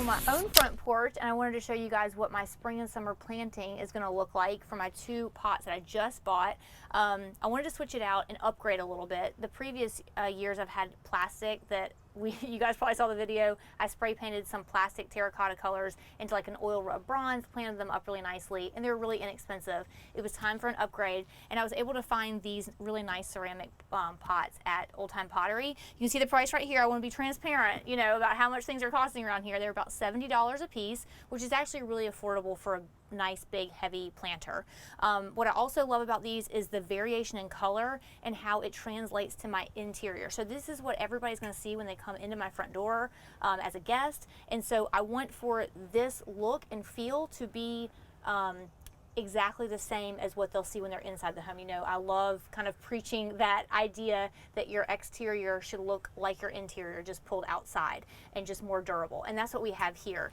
my own front porch, and I wanted to show you guys what my spring and summer planting is going to look like for my 2 pots that I just bought. I wanted to switch it out and upgrade a little bit. The previous years I've had plastic that you guys probably saw the video. I spray painted some plastic terracotta colors into like an oil rub bronze, planted them up really nicely, and they were really inexpensive. It was time for an upgrade, and I was able to find these really nice ceramic pots at Old Time Pottery. You can see the price right here. I want to be transparent, you know, about how much things are costing around here. They're about $70 a piece, which is actually really affordable for a nice big heavy planter. What I also love about these is the variation in color and how it translates to my interior. So this is what everybody's going to see when they come into my front door as a guest, and so I want for this look and feel to be exactly the same as what they'll see when they're inside the home. You know, I love kind of preaching that idea that your exterior should look like your interior, just pulled outside and just more durable. And that's what we have here.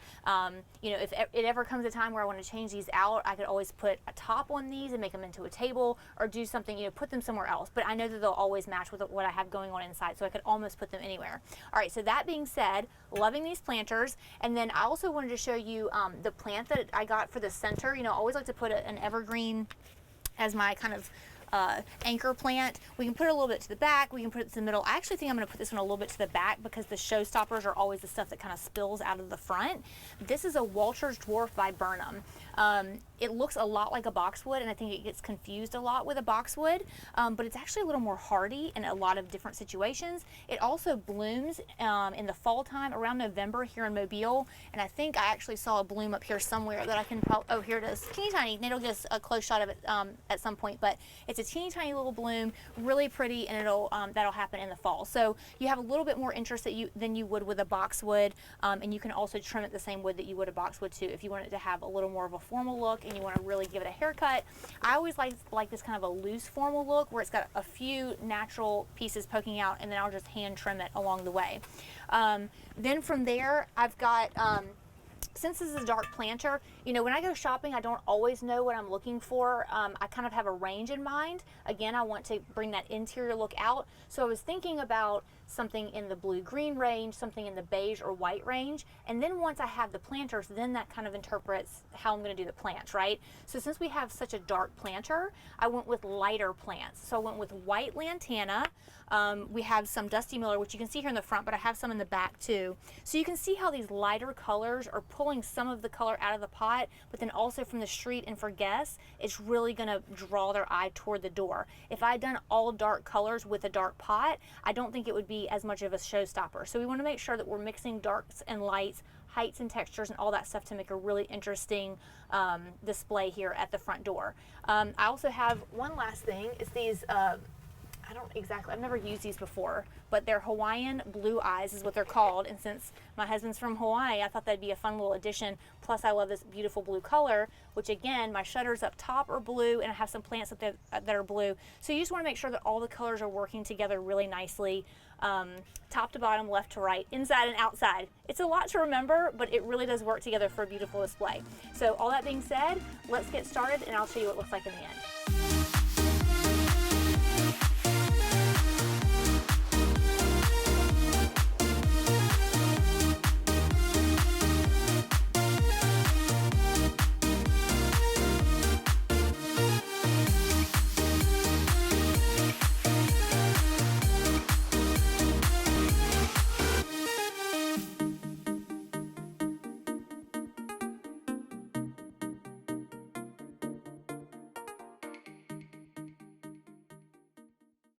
You know, if it ever comes a time where I want to change these out, I could always put a top on these and make them into a table, or do something, you know, put them somewhere else. But I know that they'll always match with what I have going on inside, so I could almost put them anywhere. All right, so that being said, loving these planters. And then I also wanted to show you the plant that I got for the center. You know, I always like to put an evergreen as my kind of anchor plant. We can put it a little bit to the back, we can put it to the middle. I actually think I'm going to put this one a little bit to the back because the showstoppers are always the stuff that kind of spills out of the front. This is a Walter's Dwarf Viburnum. It looks a lot like a boxwood, and I think it gets confused a lot with a boxwood, but it's actually a little more hardy in a lot of different situations. It also blooms in the fall time around November here in Mobile, and I think I actually saw a bloom up here somewhere that I can oh, here it is, teeny tiny. Nate will get us a close shot of it at some point, but it's a teeny tiny little bloom, really pretty, and it'll that'll happen in the fall. So you have a little bit more interest than you would with a boxwood, and you can also trim it the same wood that you would a boxwood too if you want it to have a little more of a formal look and you want to really give it a haircut. I always like this kind of a loose formal look where it's got a few natural pieces poking out, and then I'll just hand trim it along the way. Then from there, I've got since this is a dark planter, you know, when I go shopping, I don't always know what I'm looking for. I kind of have a range in mind. Again, I want to bring that interior look out. So I was thinking about something in the blue-green range, something in the beige or white range. And then once I have the planters, then that kind of interprets how I'm going to do the plants, right? So since we have such a dark planter, I went with lighter plants. So I went with white lantana. We have some Dusty Miller, which you can see here in the front, but I have some in the back too. So you can see how these lighter colors are pulling some of the color out of the pot, but then also from the street and for guests, it's really going to draw their eye toward the door. If I had done all dark colors with a dark pot, I don't think it would be as much of a showstopper. So we want to make sure that we're mixing darks and lights, heights and textures and all that stuff to make a really interesting display here at the front door. I also have one last thing. It's these I've never used these before, but they're Hawaiian blue eyes is what they're called. And since my husband's from Hawaii, I thought that'd be a fun little addition. Plus I love this beautiful blue color, which again, my shutters up top are blue, and I have some plants up there that are blue. So you just want to make sure that all the colors are working together really nicely, top to bottom, left to right, inside and outside. It's a lot to remember, but it really does work together for a beautiful display. So all that being said, let's get started and I'll show you what it looks like in the end.